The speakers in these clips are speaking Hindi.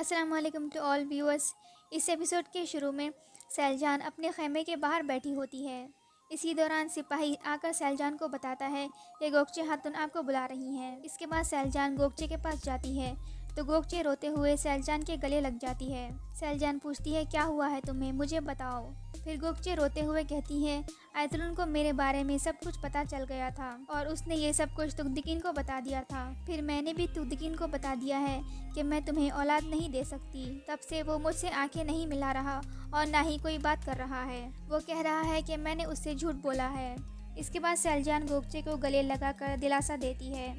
अस्सलाम वालेकुम टू ऑल व्यूअर्स। इस एपिसोड के शुरू में सैलजान अपने खैमे के बाहर बैठी होती है। इसी दौरान सिपाही आकर सैलजान को बताता है कि गोकचे खातून आपको बुला रही हैं। इसके बाद सैलजान गोकचे के पास जाती है तो गोकचे रोते हुए सैलजान के गले लग जाती है। सैलजान पूछती है, क्या हुआ है तुम्हें, मुझे बताओ। फिर गोकचे रोते हुए कहती है, आयतुलन को मेरे बारे में सब कुछ पता चल गया था और उसने ये सब कुछ तुगदिकिन को बता दिया था। फिर मैंने भी तुगदिकिन को बता दिया है कि मैं तुम्हें औलाद नहीं दे सकती। तब से वो मुझसे आंखें नहीं मिला रहा और ना ही कोई बात कर रहा है। वो कह रहा है कि मैंने उससे झूठ बोला है। इसके बाद सैलजान गोकचे को गले लगाकर दिलासा देती है।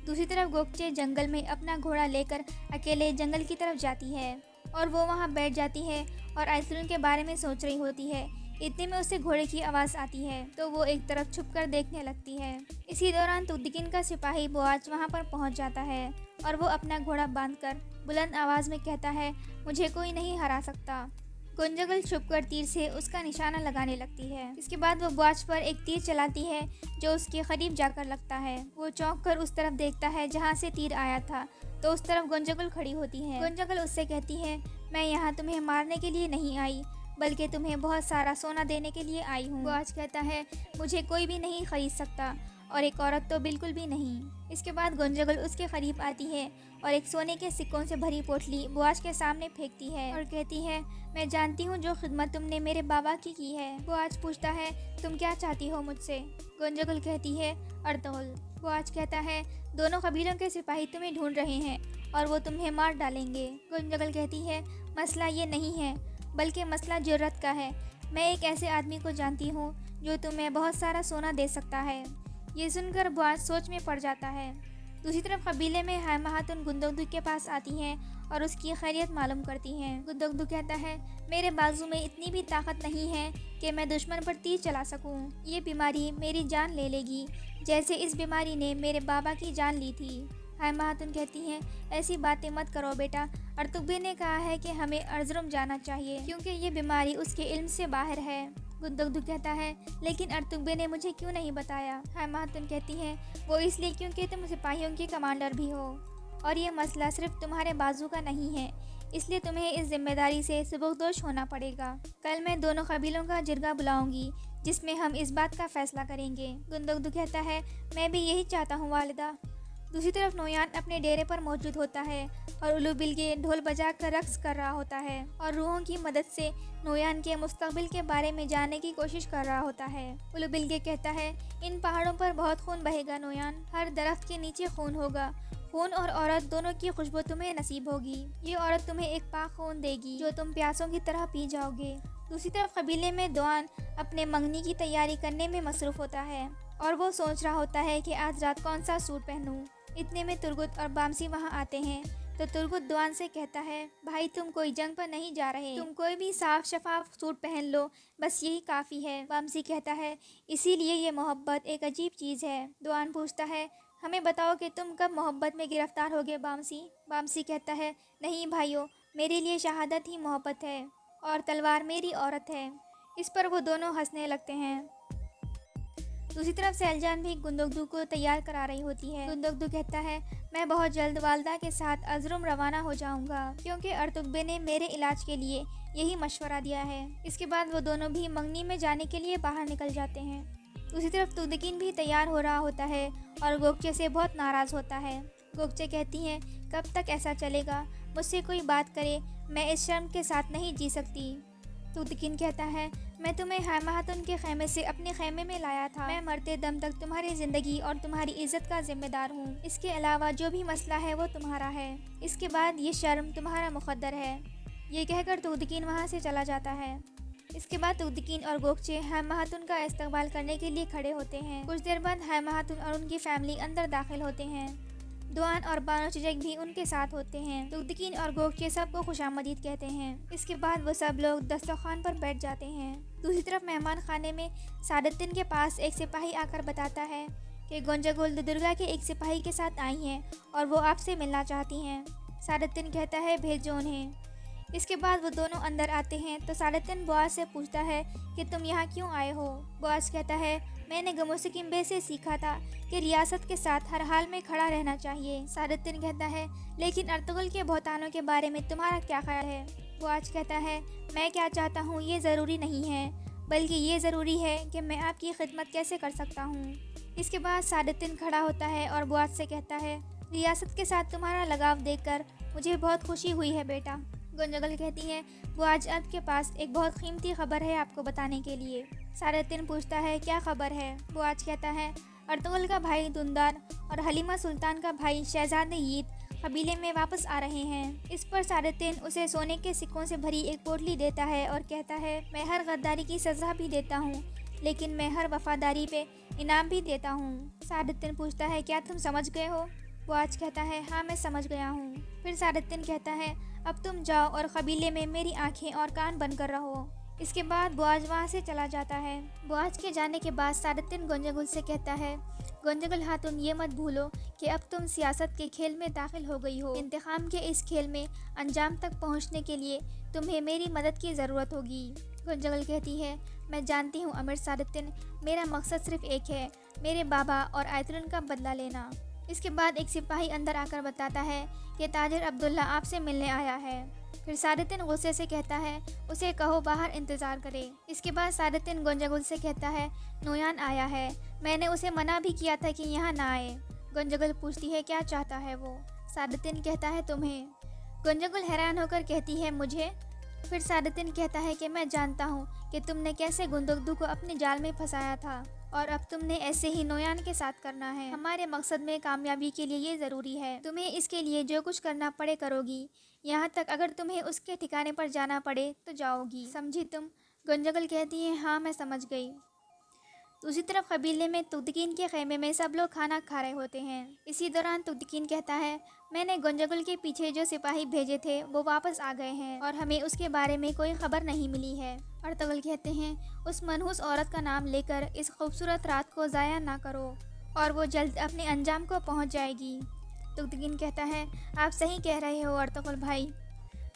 दूसरी तरफ गोकचे जंगल में अपना घोड़ा लेकर अकेले जंगल की तरफ जाती है और वो वहाँ बैठ जाती है और आयतुलन के बारे में सोच रही होती है। इतने में उससे घोड़े की आवाज़ आती है तो वो एक तरफ छुपकर देखने लगती है। इसी दौरान तुगदिकिन का सिपाही बोआज वहाँ पर पहुँच जाता है और वो अपना घोड़ा बांधकर बुलंद आवाज़ में कहता है, मुझे कोई नहीं हरा सकता। गुंजगल छुपकर तीर से उसका निशाना लगाने लगती है। इसके बाद वो बोआज पर एक तीर चलाती है जो उसके करीब जाकर लगता है। वो चौंक कर उस तरफ देखता है जहाँ से तीर आया था तो उस तरफ गुंजगल खड़ी होती है। गुंजगल उससे कहती है, मैं यहाँ तुम्हें मारने के लिए नहीं आई बल्कि तुम्हें बहुत सारा सोना देने के लिए आई हूँ। बोआज कहता है, मुझे कोई भी नहीं खरीद सकता और एक औरत तो बिल्कुल भी नहीं। इसके बाद गुंजगल उसके करीब आती है और एक सोने के सिक्कों से भरी पोटली बोआज के सामने फेंकती है और कहती है, मैं जानती हूँ जो खिदमत तुमने मेरे बाबा की है। बोआज पूछता है, तुम क्या चाहती हो मुझसे। गुंजगल कहती है, अर्तुगरुल। बोआज कहता है, दोनों कबीलों के सिपाही तुम्हें ढूंढ रहे हैं और वो तुम्हें मार डालेंगे। गुंजगल कहती है, मसला ये नहीं है बल्कि मसला जुर्रत का है। मैं एक ऐसे आदमी को जानती हूँ जो तुम्हें बहुत सारा सोना दे सकता है। ये सुनकर बोआज सोच में पड़ जाता है। दूसरी तरफ कबीले में हायमा खातून गुंदगदू के पास आती हैं और उसकी खैरियत मालूम करती हैं। गुंदगदू कहता है, मेरे बाजू में इतनी भी ताकत नहीं है कि मैं दुश्मन पर तीर चला सकूं। ये बीमारी मेरी जान ले लेगी जैसे इस बीमारी ने मेरे बाबा की जान ली थी। हायमा खातून कहती हैं, ऐसी बातें मत करो बेटा। अर्तुगबे ने कहा है कि हमें अर्जुरुम जाना चाहिए क्योंकि ये बीमारी उसके इल्म से बाहर है। गुंदगदू कहता है, लेकिन अर्तुगबे ने मुझे क्यों नहीं बताया। हायमा खातून कहती हैं, वो इसलिए क्योंकि तुम सिपाहियों की कमांडर भी हो और ये मसला सिर्फ तुम्हारे बाजू का नहीं है, इसलिए तुम्हें इस जिम्मेदारी से सुबकदोश होना पड़ेगा। कल मैं दोनों कबीलों का जिरगा बुलाऊंगी जिसमें हम इस बात का फैसला करेंगे। गुंदगदू कहता है, मैं भी यही चाहता हूँ वालिदा। दूसरी तरफ नोयान अपने डेरे पर मौजूद होता है और उलू बिलगे ढोल बजा कर रक्स कर रहा होता है और रूहों की मदद से नोयान के मुस्तकबिल के बारे में जानने की कोशिश कर रहा होता है। उलू बिलगे कहता है, इन पहाड़ों पर बहुत खून बहेगा नोयान, हर दरख्त के नीचे खून होगा। खून और औरत दोनों की खुशबू तुम्हें नसीब होगी। ये औरत तुम्हें एक पाक खून देगी जो तुम प्यासों की तरह पी जाओगे। दूसरी तरफ कबीले में दोआन अपने मंगनी की तैयारी करने में मसरूफ होता है और वो सोच रहा होता है कि आज रात कौन सा सूट पहनूं। इतने में तुर्गुत और बामसी वहाँ आते हैं तो तुर्गुत दोआन से कहता है, भाई तुम कोई जंग पर नहीं जा रहे, तुम कोई भी साफ शफाफ सूट पहन लो, बस यही काफ़ी है। बामसी कहता है, इसीलिए ये मोहब्बत एक अजीब चीज़ है। दोआन पूछता है, हमें बताओ कि तुम कब मोहब्बत में गिरफ्तार होगे बामसी। बामसी कहता है, नहीं भाइयों, मेरे लिए शहादत ही मोहब्बत है और तलवार मेरी औरत है। इस पर वो दोनों हंसने लगते हैं। दूसरी तरफ सैलजान भी गुंदगदू को तैयार करा रही होती है। गुंदगदू कहता है, मैं बहुत जल्द वालदा के साथ अर्जुरुम रवाना हो जाऊंगा क्योंकि अर्तुगबे ने मेरे इलाज के लिए यही मशवरा दिया है। इसके बाद वो दोनों भी मंगनी में जाने के लिए बाहर निकल जाते हैं। दूसरी तरफ तुगदिकिन भी तैयार हो रहा होता है और गोकचे से बहुत नाराज़ होता है। गोकचे कहती हैं, कब तक ऐसा चलेगा, मुझसे कोई बात करे, मैं इस शर्म के साथ नहीं जी सकती। तुगदिकिन कहता है, मैं तुम्हें हायमा खातून के खेमे से अपने खेमे में लाया था। मैं मरते दम तक तुम्हारी ज़िंदगी और तुम्हारी इज्जत का जिम्मेदार हूँ। इसके अलावा जो भी मसला है वो तुम्हारा है। इसके बाद ये शर्म तुम्हारा मुक़द्दर है। ये कहकर तुगदिकिन वहाँ से चला जाता है। इसके बाद तुगदिकिन और गोकचे हायमा खातून का इस्तकबाल करने के लिए खड़े होते हैं। कुछ देर बाद हायमा खातून और उनकी फैमिली अंदर दाखिल होते हैं। दोआन और बानो चिजक भी उनके साथ होते हैं। तुगदिकिन और गोकचे सबको खुशामदीद कहते हैं। इसके बाद वो सब लोग दस्तरखान पर बैठ जाते हैं। दूसरी तरफ मेहमान खाने में सादुद्दीन के पास एक सिपाही आकर बताता है कि गुंजगुल दुर्गा के एक सिपाही के साथ आई हैं और वो आपसे मिलना चाहती हैं। सादुद्दीन कहता है, भेजो उन्हें। इसके बाद वो दोनों अंदर आते हैं तो सादुद्दीन बोआज से पूछता है कि तुम यहाँ क्यों आए हो। बोआज कहता है, मैंने गमोसकिम बे से सीखा था कि रियासत के साथ हर हाल में खड़ा रहना चाहिए। सादुद्दीन कहता है, लेकिन अर्तुगरुल के बहुतानों के बारे में तुम्हारा क्या ख्याल है? बुआज कहता है, मैं क्या चाहता हूँ ये ज़रूरी नहीं है, बल्कि ये ज़रूरी है कि मैं आपकी खिदमत कैसे कर सकता हूँ। इसके बाद सादुद्दीन खड़ा होता है और बुआज से कहता है, रियासत के साथ तुम्हारा लगाव देखकर मुझे बहुत खुशी हुई है बेटा। गुंजगल कहती है, बुआज आपके पास एक बहुत कीमती खबर है आपको बताने के लिए। सादुद्दीन पूछता है, क्या खबर है? बुआज कहता है, अर्तुगरुल का भाई दुंदार और हलीमा सुल्तान का भाई शहजादे यीद कबीले में वापस आ रहे हैं। इस पर सादुद्दीन उसे सोने के सिक्कों से भरी एक पोटली देता है और कहता है, मैं हर गद्दारी की सज़ा भी देता हूँ, लेकिन मैं हर वफादारी पे इनाम भी देता हूँ। सादुद्दीन पूछता है, क्या तुम समझ गए हो? बुआज कहता है, हाँ मैं समझ गया हूँ। फिर सादुद्दीन कहता है, अब तुम जाओ और कबीले में मेरी आंखें और कान बंद कर रहो। इसके बाद बुआज वहाँ से चला जाता है। बुआज के जाने के बाद सादुद्दीन गोंजागुल से कहता है, गोंजागुल हातुन, ये मत भूलो कि अब तुम सियासत के खेल में दाखिल हो गई हो। इंतकाम के इस खेल में अंजाम तक पहुँचने के लिए तुम्हें मेरी मदद की ज़रूरत होगी। गोंजागुल कहती है, मैं जानती हूँ अमीर सादुद्दीन, मेरा मकसद सिर्फ एक है, मेरे बाबा और आयतुलन का बदला लेना। इसके बाद एक सिपाही अंदर आकर बताता है कि ताजिर अब्दुल्ला आपसे मिलने आया है। फिर सादुद्दीन गुस्से से कहता है, उसे कहो बाहर इंतज़ार करे। इसके बाद सादुद्दीन गोंजागुल से कहता है, नोयान आया है, मैंने उसे मना भी किया था कि यहाँ ना आए। गोंजागुल पूछती है, क्या चाहता है वो? सादुद्दीन कहता है, तुम्हें। गोंजागुल हैरान होकर कहती है, मुझे? फिर सादुद्दीन कहता है कि मैं जानता हूँ कि तुमने कैसे गुंदुगदू को अपने जाल में फंसाया था और अब तुमने ऐसे ही नोयान के साथ करना है। हमारे मकसद में कामयाबी के लिए ये ज़रूरी है, तुम्हें इसके लिए जो कुछ करना पड़े करोगी, यहाँ तक अगर तुम्हें उसके ठिकाने पर जाना पड़े तो जाओगी, समझी तुम? गोंजागुल कहती है, हाँ मैं समझ गई। दूसरी तरफ कबीले में तुगदकीन के खेमे में सब लोग खाना खा रहे होते हैं। इसी दौरान तुगदकीन कहता है, मैंने गोंजागुल के पीछे जो सिपाही भेजे थे वो वापस आ गए हैं और हमें उसके बारे में कोई खबर नहीं मिली है। अर्तुगरुल कहते हैं, उस मनहूस औरत का नाम लेकर इस खूबसूरत रात को ज़ाया ना करो और वो जल्द अपने अंजाम को पहुंच जाएगी। तुगदकीन कहता है, आप सही कह रहे हो अर्तुगरुल भाई।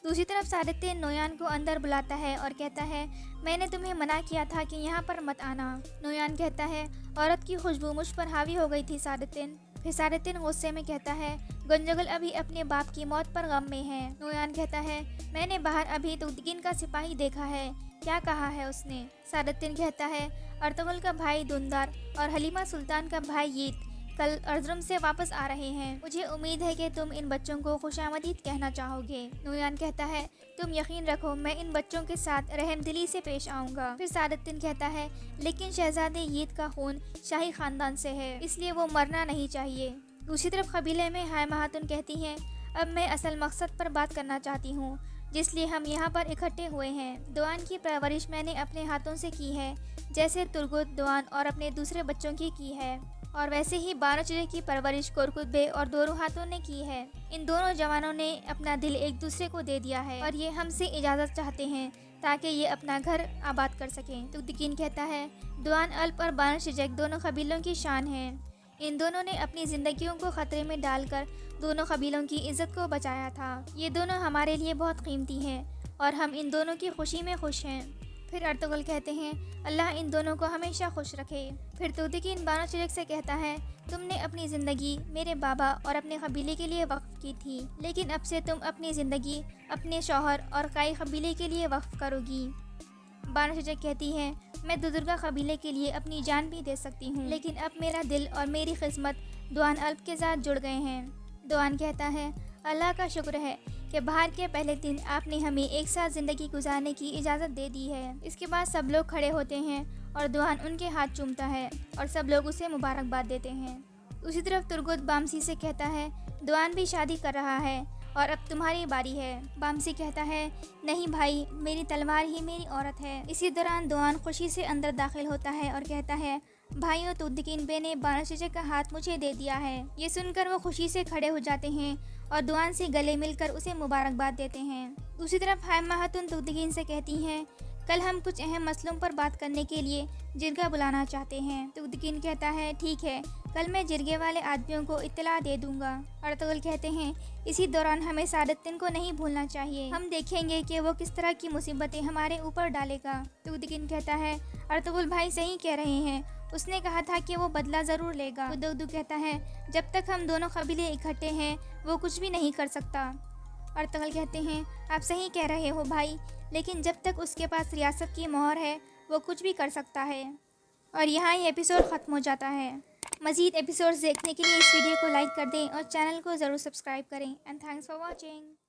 दूसरी तरफ सादुद्दीन नोयान को अंदर बुलाता है और कहता है, मैंने तुम्हें मना किया था कि यहाँ पर मत आना। नोयान कहता है, औरत की खुशबू मुझ पर हावी हो गई थी सादुद्दीन। फिर सादुद्दीन गुस्से में कहता है, गोंजागुल अभी अपने बाप की मौत पर गम में है। नोयान कहता है, मैंने बाहर अभी तुगदकीन का सिपाही देखा है, क्या कहा है उसने? सादुद्दीन कहता है, अर्तुगरुल का भाई दुंदार और हलीमा सुल्तान का भाई यीद कल अर्जुम से वापस आ रहे हैं। मुझे उम्मीद है कि तुम इन बच्चों को खुशामदीद कहना चाहोगे। नोयान कहता है, तुम यकीन रखो मैं इन बच्चों के साथ रहमदिली से पेश आऊँगा। फिर सादुद्दीन कहता है, लेकिन शहजादे यीद का खून शाही ख़ानदान से है, इसलिए वो मरना नहीं चाहिए। दूसरी तरफ कबीले में हायमा खातून कहती हैं, अब मैं असल मकसद पर बात करना चाहती हूँ जिसलिए हम यहाँ पर इकट्ठे हुए हैं। दुआन की परवरिश मैंने अपने हाथों से की है, जैसे तुर्गुत, दुआन और अपने दूसरे बच्चों की है, और वैसे ही 12 चीज़ों की परवरिश कोरकुत बे और दोरो हाथों ने की है। इन दोनों जवानों ने अपना दिल एक दूसरे को दे दिया है और ये हमसे इजाज़त चाहते हैं ताकि ये अपना घर आबाद कर सकें। तुगदकीन कहता है, दुआन अल्प और 12 शिजक दोनों कबीलों की शान है। इन दोनों ने अपनी ज़िंदगियों को ख़तरे में डालकर दोनों कबीलों की इज़्ज़त को बचाया था। ये दोनों हमारे लिए बहुत कीमती हैं और हम इन दोनों की खुशी में खुश हैं। फिर अर्तुगरुल कहते हैं, अल्लाह इन दोनों को हमेशा खुश रखे। फिर तुगदकीन बानो चिरक से कहता है, तुमने अपनी ज़िंदगी मेरे बाबा और अपने कबीले के लिए वक्फ़ की थी, लेकिन अब से तुम अपनी ज़िंदगी अपने शौहर और काई कबीले के लिए वक्फ़ करोगी। बानो चिरक कहती है, मैं दुदुर्गा कबीले के लिए अपनी जान भी दे सकती हूँ, लेकिन अब मेरा दिल और मेरी किस्मत दुआन अल्प के साथ जुड़ गए हैं। दुआन कहता है, अल्लाह का शुक्र है कि बाहर के पहले दिन आपने हमें एक साथ ज़िंदगी गुजारने की इजाज़त दे दी है। इसके बाद सब लोग खड़े होते हैं और दुआन उनके हाथ चूमता है और सब लोग उसे मुबारकबाद देते हैं। उसी तरफ तुर्गुत बामसी से कहता है, दुआन भी शादी कर रहा है और अब तुम्हारी बारी है। बामसी कहता है, नहीं भाई, मेरी तलवार ही मेरी औरत है। इसी दौरान दुआन खुशी से अंदर दाखिल होता है और कहता है, भाइयों, तुगदकीन बे ने बानो चिरक का हाथ मुझे दे दिया है। ये सुनकर वो खुशी से खड़े हो जाते हैं और दुआन से गले मिलकर उसे मुबारकबाद देते हैं। दूसरी तरफ हायमा खातून तुगदकीन से कहती हैं, कल हम कुछ अहम मसलों पर बात करने के लिए जिरगा बुलाना चाहते हैं। तुगदकीन कहता है, ठीक है, कल मैं जिरगे वाले आदमियों को इत्तला दे दूंगा। अर्तुगरुल कहते हैं, इसी दौरान हमें सादुद्दीन को नहीं भूलना चाहिए। हम देखेंगे कि वो किस तरह की मुसीबतें हमारे ऊपर डालेगा। तुगदकीन कहता है, अर्तुगरुल भाई सही कह रहे हैं, उसने कहा था कि वो बदला ज़रूर लेगा। हुदहुद कहता है, जब तक हम दोनों कबीले इकट्ठे हैं वो कुछ भी नहीं कर सकता। अर्तगल कहते हैं, आप सही कह रहे हो भाई, लेकिन जब तक उसके पास रियासत की मोहर है वो कुछ भी कर सकता है। और यहाँ ये एपिसोड ख़त्म हो जाता है। मज़ीद एपिसोड्स देखने के लिए इस वीडियो को लाइक कर दें और चैनल को ज़रूर सब्सक्राइब करें। And thanks for watching.